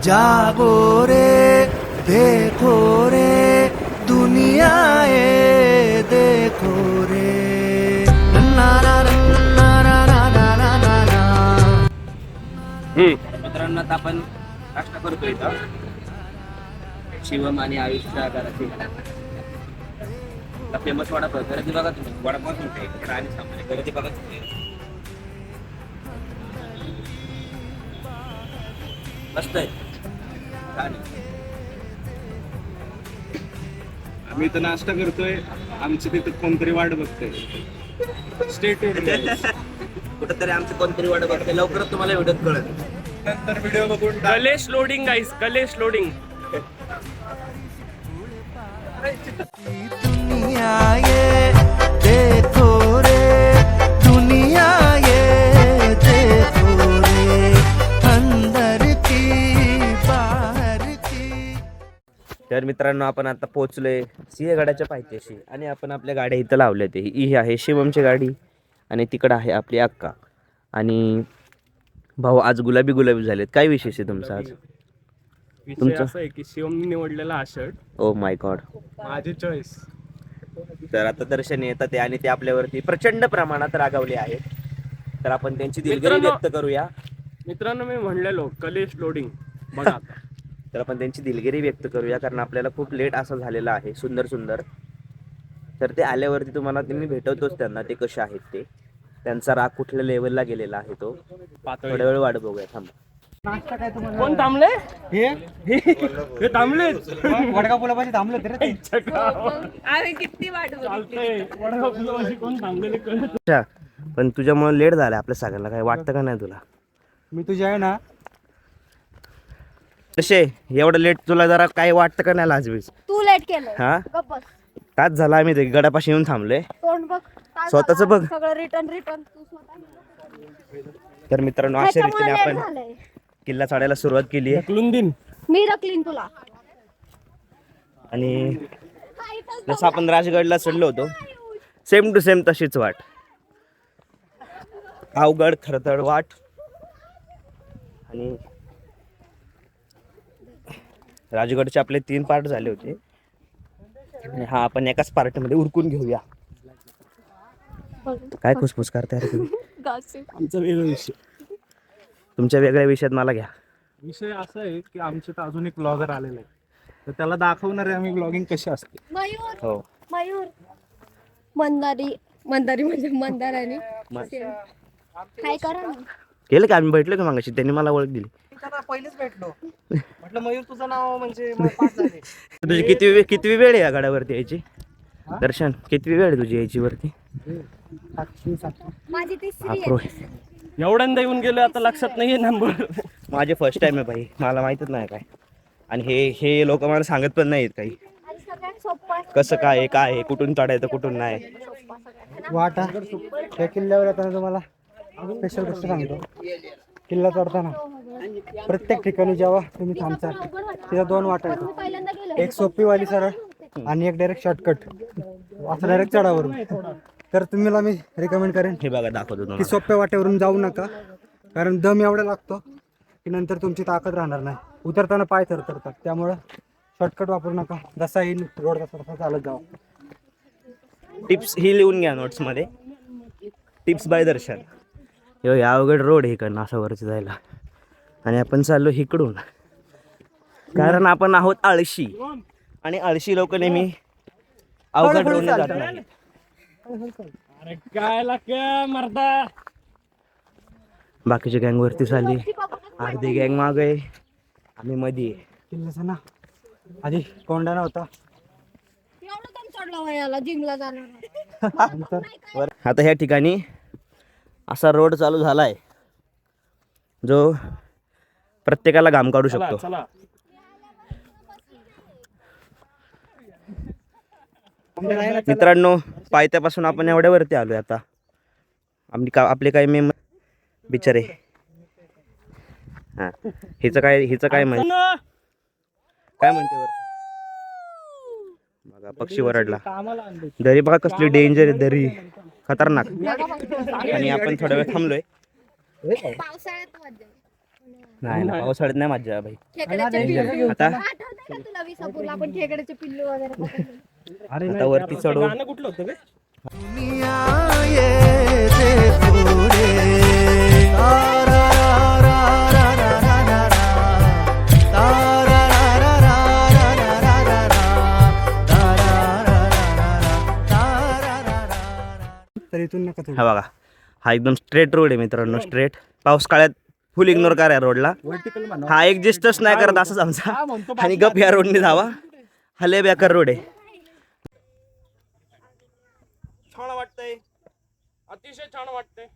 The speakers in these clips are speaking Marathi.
जागो रे देखो रे दुनिया ये देखो रे ना ना ना ना ना ना ना ना ना। मित्रांनो आता आपण नाश्ता करतोय इथं शिवम आणि आयुषच्या घराची फेमस वडापाव गर्दी बघा तुम्ही वडापाव म्हणते आणि सामान्य गर्दी बघा तुम्ही मस्त आहे छान आहे. आम्ही इथं नाश्ता करतोय आमची तिथं कोणतरी वाट बघतोय स्टेट कुठंतरी आमचं कोणतरी वाट बघते लवकरच तुम्हाला व्हिडिओ कळेल नंतर व्हिडिओ बघून कलेश लोडिंग गाईस कलेश लोडिंग दुनिया ये देखो रे दुनिया ये देखो रे अंदर की बाहर की। तर मित्रांनो आपण आता पोहोचलोय सिंहगडाच्या पायथ्याशी आणि आपण आपल्या गाड्या इथं लावल्या ते ही आहे शिवमची गाडी आणि तिकडं आहे आपली अक्का आणि भाऊ आज गुलाबी गुलाबी झालेत. काय विशेष आहे तुमचा आज? विषय असं आहे की शिवमने निवडलेला हा शर्ट ओ माय गॉड. माझी चॉईस. तर आता दर्शन येतात ते आणि ते आपल्यावरती प्रचंड प्रमाणात रागावले आहेत तर आपण त्यांची दिलगिरी मित्रांनो- व्यक्त करूया. मित्रांनो मी म्हणलेलो कलेश लोडिंग बघा आता. तर आपण त्यांची दिलगिरी व्यक्त करूया कारण आपल्याला खूप लेट असं झालेलं आहे सुंदर सुंदर. तर ते आल्यावरती तुम्हाला मी भेटवतोच त्यांना ते कसे आहेत ते त्यांचा राग कुठल्या लेवलला गेलेला आहे तो पातळी. थोड्या वेळ वाट बघूया थांबा. कोण थांबले हे थांबले वडगाव पुलापाशी थांबलो तर अरे किती वाट चालतंय वडगाव पुलापाशी कोण थांबलेले कळत. अच्छा पण तुझ्यामुळे लेट झालं आपल्या सगळ्यांना काय वाटतं का नाही तुला? मी तुझ्या आहे ना कसे एवढं लेट तुला जरा काय वाटतं का नाही लाजवीस? तू लेट केलं हा गप्प बस. तास झाला आम्ही ते गडापाशी येऊन थांबलोय. तोंड बघ काय स्वतःचं झालं? बघ. सगळं रिटर्न तू स्वतः. तर मित्रांनो अशा ह्याच्यामुळे रीतीने लेट आपण झालंय. किल्ला चढायला सुरुवात केली आहे ढकलून दिन मी रकलीन तुला. आणि जसं आपण राजगडला चढलो होतो सेम टू सेम तशीच वाट अवघड खरतड वाट आणि राजगडचे आपले 3 पार्ट झाले होते आणि हा आपण एकाच पार्टमध्ये उरकून घेऊया. काय खुसफुस करताय रे तुम्ही? आमचा वेगळा विषय. तुमच्या वेगळ्या विषयात मला घ्या. विषय असा आहे की आमच्या तर अजून एक ब्लॉगर आलेला आहे तर त्याला दाखवणार आहे आम्ही ब्लॉगिंग कशी असते. मयूर हो मयूर मंदारी म्हणजे मंदाराने काय करा ना. केलं का आम्ही भेटलो का मागाशी त्यांनी मला ओळख दिली. पहिलेच भेटलो म्हटलं मयूर तुझं नाव म्हणजे पास झाले. तुझी कितवी वेळ आहे या गडावरती यायची? दर्शन कितवी वेळ आहे तुझी यायची वरती? माझी तिसरी अप्रो आहे. एवढ्यांदा येऊन गेलो आता लक्षात नाहीये नंबर. माझे फर्स्ट टाइम आहे भाई मला माहीतच नाही काय आणि हे लोक मला सांगत पण नाहीत काही आणि सगळ्यात सोपं कसं काय आहे कुठून चढायचं कुठून नाही. वाटा त्या किल्ल्यावर येताना तुम्हाला स्पेशल गोष्ट सांगतो. किल्ला चढताना प्रत्येक ठिकाणी जेव्हा तुम्ही थांबता तिथं 2 वाटा येतात. पहिल्यांदा गेलो. एक सोपीवाली सरळ आणि एक डायरेक्ट शॉर्टकट असं डायरेक्ट चढावरून. तर तुम्हाला मी रिकमेंड करेन हे बघा दाखवतो की तुम्हाला. सोप्या वाटेवरून जाऊ नका कारण दम एवढा लागतो की नंतर तुमची ताकद राहणार नाही. उतरताना पाय थरथरतात त्यामुळं शॉर्टकट वापरू नका. जसा येईल रोड तसा चालत जाऊ. टिप्स ही लिहून घ्या नोट्स मध्ये. टिप्स बाय दर्शन. हे अवघड रोड आहे इकडनं असं वरती जायला आणि आपण चाललो इकडून कारण आपण आहोत आळशी आणि आळशी लोक नेहमी अवघड रोडने जात नाही. अरे काय लाग मरदा. बाकीची गँग वरती चालली अर्धी गँग माग आहे आम्ही मध्ये आहे. किल्ल्याचा ना आधी कोंडा नव्हता. एवढं दम चढला वयाला जिमला जाणार. आता ह्या ठिकाणी असा रोड चालू झालाय जो प्रत्येकाला घाम काढू चला शकतो. चला मित्रांनो पायथ्यापासून आपण एवढ्या वरती आलोय आता. आपले काही मेम बिचारे हा हिचं काय म्हण काय म्हणते वर बघा पक्षी वरडला. दरी बघा कसली डेंजर आहे दरी खतरनाक आणि आपण थोडा वेळ थांबलोय. पावसाळ्यात मजा. नाही ना पावसाळ्यात नाही मज्जा भाई. खेकड्याचे पिल्लू आता आठवतंय का तुला विसापूरला आपण खेकड्याचे पिल्लू वगैरे पकडले? आता वरती चढू. गाणं कुठलं होतं बे? दुनिया ये देखो रे तारा रा रा रा रा रा रा तारा रा रा रा रा रा रा रा तारा रा रा तारा रा रा. तर इथून नका थोडं हा बघा हा एकदम स्ट्रेट रोड आहे मित्रांनो. स्ट्रेट पाऊस काळात फुल इग्नोर करा या रोडला. हा एक्झिस्टच नाही करत असंच आमचा. आणि गप या रोडने जावा. हले बेकार रोड आहे. छान वाटतंय, अतिशय छान वाटतंय.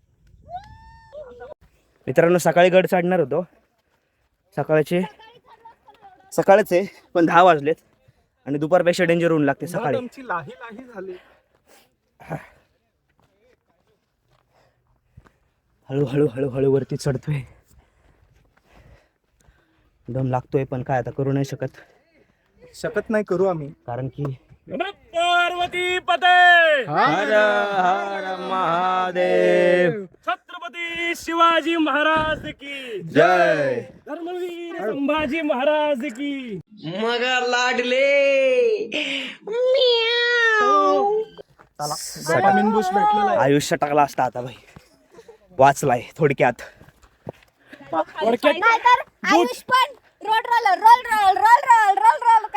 मित्रांनो सकाळी गड चढणार होतो. सकाळचे आहे पण 10 वाजलेत आणि दुपारपेक्षा डेंजर ऊन लागते सकाळी. आमची लाही लाही झाली. हळूहळू हळूहळू वरती चढतोय. दम लागतोय पण काय आता करू नाही शकत नाही करू आम्ही. कारण की पार्वती पते हर हर महादेव छत्रपती शिवाजी महाराज की जय. धर्मवीर संभाजी महाराज की. विटामिन बूस्ट भेटलेला आहे. आयुष्य टाकला असता आता भाई. वाचलाय थोडक्यात. नाहीतर आयुष पण रोल करा.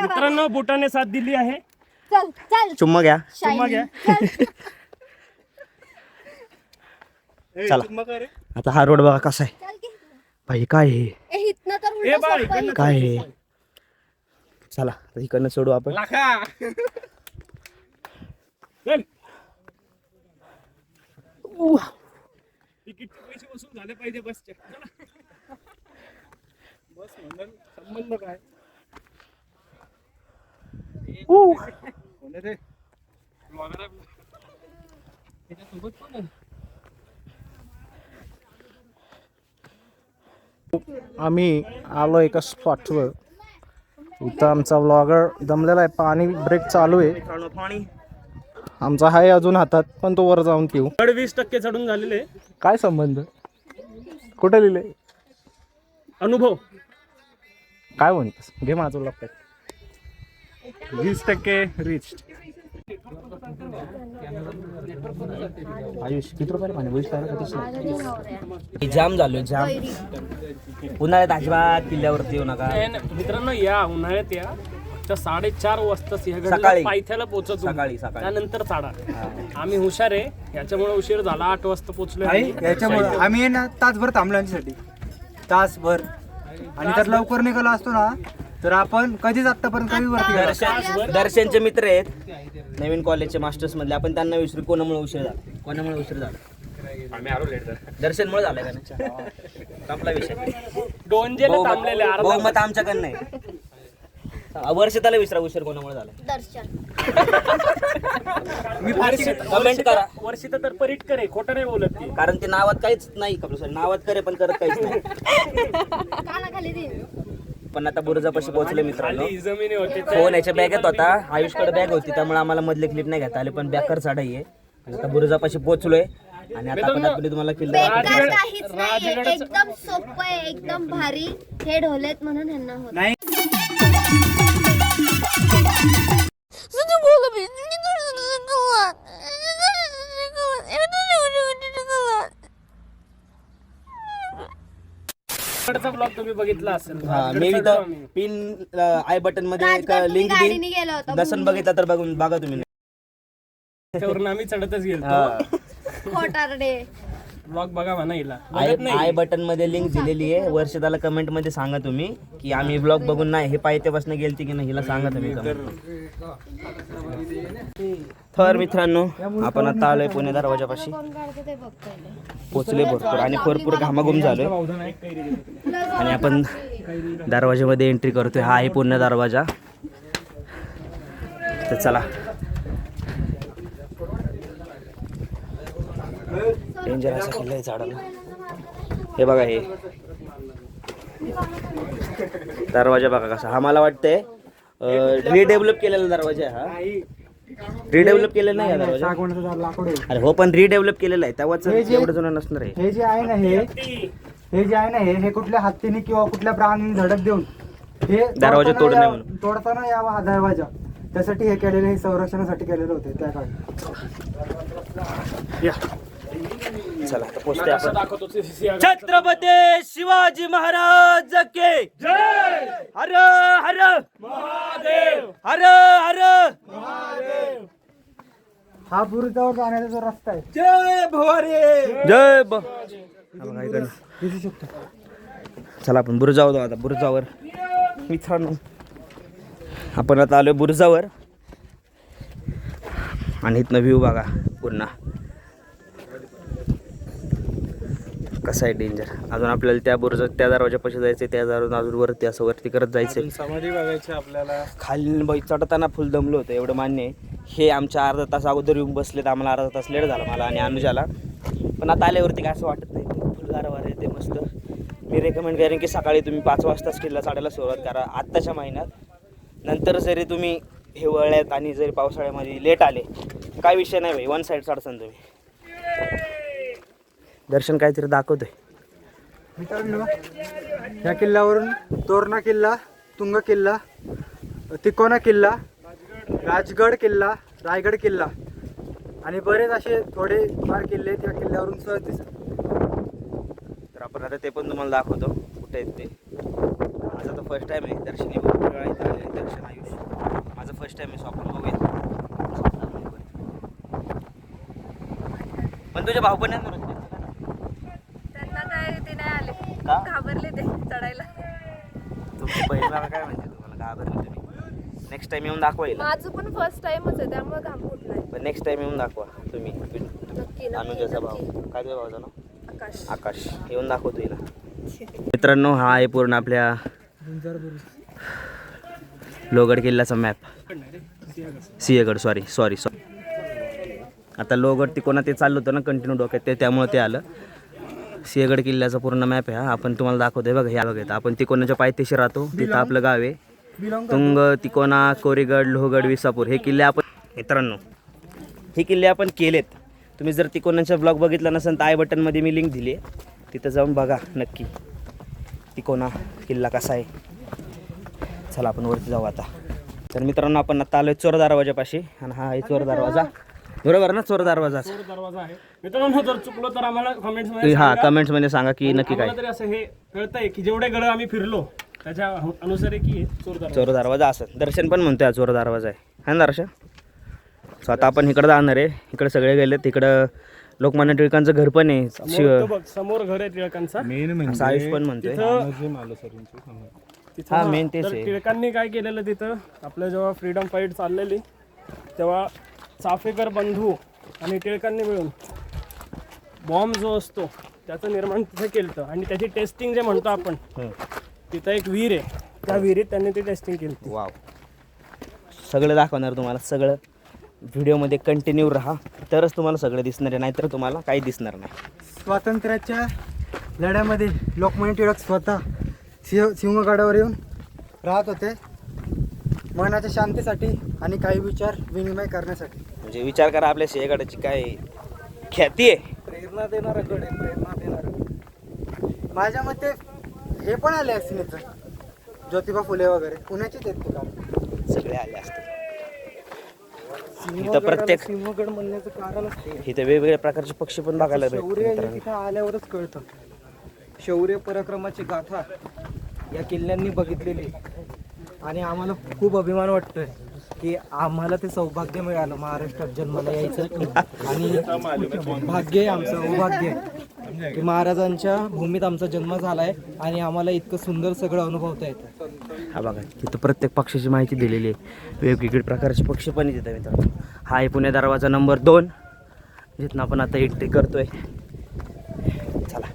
मित्रांनो बुटाने साथ दिली आहे. चल चल चुम्मा घ्या. शायनिंग. चला आता हा रोड बघा कसा आहे चल की. भाई. काय आहे ए इथनं तर ए उलटं बाई, सोपं आहे. काय आहे. चला आता इकडनं सोडू आपण. लाखा चल. तिकीटचे पैसे वसूल झाले पाहिजे बसचे. बस म्हणून संबंध काय. वगैरे त्याच्यासोबत कोण आहे? आम्ही आलो एका स्पॉटवर. इथं आमचा व्लॉगर दमलेला आहे. पाणी ब्रेक चालू आहे. मित्रांनो पाणी आमचा आहे अजून हातात पण तो वर जाऊन पिऊ. 20% चढून झालेले. काय संबंध कुठे लिहिले अनुभव काय म्हणतेस. घे माझं लक्षात. 20% रिच. आयुष किती रुपये पाणी बोलतो माझं जे नवरा. जाम झालोय जाम. उन्हाळ्यात अजिबात किल्ल्यावरती येऊ नका. मित्रांनो या उन्हाळ्यात या. तर 4:30 वाजता सिंहगडला सकाळी. पायथ्याला पोहोचतो. सकाळी. त्यानंतर चाडा. आम्ही हुशार आहे याच्यामुळे उशीर झाला. 8 वाजता पोहोचलोय. याच्यामुळे आम्ही ना तासभर थांबलो यांच्यासाठी. तासभर. आणि त्यात लवकर निघाला असतो ना तर आपण कधीच आतापर्यंत कधी वरती गेलो. दर्शनचे मित्र आहेत नवीन कॉलेजचे मास्टर्स मधले. आपण त्यांना विसरू कोणामुळे उशीर झाला. आम्ही आलो लेट. दर्शनमुळे झालाय का नाही. संपला विषय. डोंजेला थांबलेले. बहुमत आमच्याकडे नाही. वर्षाला विसरा उशीर कोणामुळे झाला. दर्शन. मी कमेंट करा. वर्षित तर परिटकर आहे. खोटं नाही बोलत ती. कारण ते नावात काहीच नाही. नावात करे पण करत काहीच नाही. कानाखाली दे. पण आता बुरुजापाशी पोहोचले मित्रांनो. खाली जमिनी होते. फोन याच्या बॅगेत होता. आयुषकडे बॅग होती त्यामुळे आम्हाला मधले क्लिप नाही घेता आले. पण बॅकर चढाई आहे. आता बुरुजापाशी पोहोचलोय आणि आता आपण आतमध्ये तुम्हाला किल्ला बेकार काहीच नाहीये. एकदम सोपं आहे. एकदम भारी. हे ढोलेत म्हणून ह्यांना होत नाही ब्लॉग तुम्ही बघितला असेल. हा मी इथं पिन आय बटन मध्ये एक लिंक गाडीने देईन. गेलो होतो. दर्शन बघितला तर बघून बघा तुम्ही. त्यावरून आम्ही चढतच गेलो. हा. खोटारडे. ब्लॉग बघा म्हणा हिला. आय बटन मध्ये लिंक दिलेली आहे. वर्षाला कमेंट मध्ये सांगा तुम्ही की आम्ही ब्लॉग बघून नाही हे पायथ्यापासून गेलती की नाही हिला सांगा तुम्ही कमेंट. तर मित्रांनो आपण आता आलोय पुणे दरवाजापाशी. कोण काढतं ते बघतोय. पोचले भरपूर आणि भरपूर घामाघूम झालोय. आणि आपण दरवाजामध्ये एंट्री करतोय. हा आहे पुणे दरवाजा. तर चला. डेंजर असा किल्ला आहे झाडाला. हे बघा हे दरवाजा बघा कसा. हा मला वाटतंय रिडेव्हलप केलेला दरवाजा आहे. हा रिडेव्हलप केलेला नाही हा दरवाजा. सागवानाचं झाड लाकूड आहे. अरे हो पण रिडेव्हलप केलेला आहे तेव्हाच एवढं जुनं नसणार आहे. हे जे आहे ना हे हे जे आहे ना हे कुठल्या हत्तीने किंवा कुठल्या प्राण्याने धडक देऊन हे दरवाजा तोडताना तोडू नये या- म्हणून. तोडताना यावा हा दरवाजा, त्यासाठी हे केलेले, हे संरक्षणासाठी केलेलं होते त्या काळी. चला आता पोचते आपण. दाखवतो छत्रपती शिवाजी महाराज के जय. हर हर महादेव. हर हर हा बुरुजावर जाण्याचा जो रस्ता आहे जय भवानी जय दिसू शकतो. चला आपण बुरुजावर जाऊ आता. बुरुजावर मित्रांनो आपण आता आलोय बुरुजावर आणि इथनं व्ह्यू बघा पूर्ण कसं आहे डेंजर. अजून आपल्याला त्या त्या दरवाजापाशी जायचं, त्या दरवाजा अजून वरती असं वरती करत जायचं. समाधी बघायची आपल्याला. खाली चढताना फुल दमलं होतं एवढं मान्य आहे. हे आमच्या अर्धा तास अगोदर येऊन बसले तर आम्हाला अर्धा तास लेट झाला मला आणि अनुजाला. पण आता आल्यावरती काय असं वाटत नाही, फुल गारवार आहे ते मस्त. मी रेकमेंड करेन की सकाळी तुम्ही 5 वाजताच किल्ला चढायला सुरुवात करा आत्ताच्या महिन्यात. नंतर जरी तुम्ही हिवाळ्यात आणि जरी पावसाळ्यामध्ये लेट आले काय विषय नाही भाई, 1 साईड चढसान तुम्ही. दर्शन काहीतरी दाखवतोय मित्रांनो या किल्ल्यावरून तोरणा किल्ला, तुंग किल्ला, तिकोना किल्ला, राजगड किल्ला, रायगड किल्ला आणि बरेच असे थोडे फार किल्ले त्या किल्ल्यावरून सहज दिसतात. तर आपण आता ते पण तुम्हाला दाखवतो कुठे आहेत ते. माझा तर फर्स्ट टाईम आहे दर्शनी वेळा इथं आले दर्शन आयुष्य माझं फर्स्ट टाईम आहे. सो आपण बघूया. पण तुझे भाऊ पण आहेत ना त्यांना काय ते नाही आले, का? घाबरले ते चढायला. तुमची बहीण मला काय म्हणते तुम्हाला घाबरले तुम्ही. नेक्स्ट टाइम येऊन दाखवा येईल. माझं पण फर्स्ट टाइमच आहे त्यामुळे घाम फुटलाय. पण नेक्स्ट टाइम येऊन दाखवा तुम्ही. नक्की अनुजाचा नक्की भाऊ नक्की. काय तुझ्या भाऊचं नाव? आकाश. आकाश येऊन दाखवतो येईल. मित्रांनो हा आहे पूर्ण आपल्या लोहगड किल्ल्याचा मॅप. सिंहगड सॉरी. आता लोहगड तिकोना ते चाललं होतं ना कंटिन्यू डोक्यात ते, त्यामुळे ते आलं. सिंहगड किल्ल्याचा पूर्ण मॅप आहे हा. आपण तुम्हाला दाखवतोय बघा. ह्या बघा आपण तिकोनाच्या पायथ्याशी राहतो, तिथं आपलं गाव आहे. तुंग, तिकोना, कोरीगड, लोहगड, विसापूर हे किल्ले आपण मित्रांनो हे किल्ले आपण केलेत. तुम्ही जर तिकोनाचा ब्लॉग बघितला नसेल तर आय बटनमध्ये मी लिंक दिली आहे, तिथं जाऊन बघा नक्की तिकोना किल्ला कसा आहे. चला आपण वरती जाऊ आता. तर मित्रांनो आपण आता आलोय चोर दरवाजापाशी आणि हा आहे चोर दरवाजा, बरोबर ना? चोर दरवाजा दरवाजा आहे. मित्रांनो जर चुकलो तर आम्हाला कमेंट्स मध्ये हा कमेंट्समध्ये सांगा की नक्की काय. आम्हाला तरी असं हे कळतंय की जेवढे गड आम्ही फिरलो त्याच्या अनुसार आहे की चोर दरवाजा. चोर दरवाजा असं दर्शन पण म्हणतोय चोर दरवाजा आहे ना दर्शन. सो आता आपण इकडं जाणार आहे. इकडे सगळे गेले. तिकडं लोकमान्य टिळकांचं घर पण आहे. समोर बघ, समोर घर आहे टिळकांचा. असं आयुष पण म्हणतोय. तिथं हा मेन तेच तर आहे. टिळकांनी काय केलेलं तिथं आपलं जेव्हा फ्रीडम फाईट चाललेली तेव्हा चाफेकर बंधू आणि टिळकांनी मिळून बॉम्ब जो असतो त्याचं निर्माण तिथं केलं होतं आणि त्याची टेस्टिंग जे म्हणतो आपण तिथं एक विहीर आहे, त्या विहिरीत त्यांनी ती टेस्टिंग केली. वाव. सगळं दाखवणार तुम्हाला. सगळं व्हिडिओमध्ये कंटिन्यू राहा तरच तुम्हाला सगळं दिसणार आहे, नाहीतर तुम्हाला काही दिसणार नाही. स्वातंत्र्याच्या लढ्यामध्ये लोकमान्य टिळक स्वतः सिंहगडावर येऊन राहत होते मनाच्या शांतीसाठी आणि काही विचार विनिमय करण्यासाठी. म्हणजे विचार करा आपल्या सिंहगडाची काय ख्याती आहे. प्रेरणा देणारा गड आहे, प्रेरणा देणारा. माझ्या मते हे पण आले असतील इथं, ज्योतिबा फुले वगैरे पुण्याचेच आहेत ते कारण. सगळे आले असते. इथं प्रत्येक सिंहगड म्हणण्याचं कारण इथं वेगवेगळ्या प्रकारचे पक्षी पण बघायला शौर्य हे भेटतात. तिथं आल्यावरच कळतं. शौर्य पराक्रमाची गाथा या किल्ल्यांनी बघितलेली आणि आम्हाला खूप अभिमान वाटतोय की आम्हाला ते सौभाग्य मिळालं महाराष्ट्रात जन्माला यायचं आणि भाग्य आहे आमचं, सौभाग्य आहे की महाराजांच्या भूमीत आमचा जन्म झालाय आणि आम्हाला इतकं सुंदर सगळं अनुभवता येतं. हा बघा तिथं प्रत्येक पक्षाची माहिती दिलेली आहे. वेगवेगळे प्रकारचे पक्षी पण येतात मित्रांनो. हा आहे पुणे दरवाजा नंबर 2 जिथून आपण आता एंट्री करतोय. चला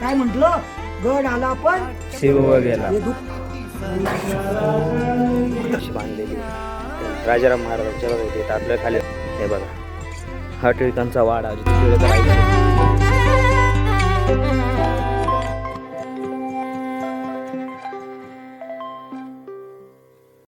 काय म्हटलं गड आला आपण शिव गेला कशी बांधलेली राजाराम महाराजांच्या बघा इथे आपल्या खाली हे बघा हा टिळकांचा वाडा जिथे टिळक राहायचे.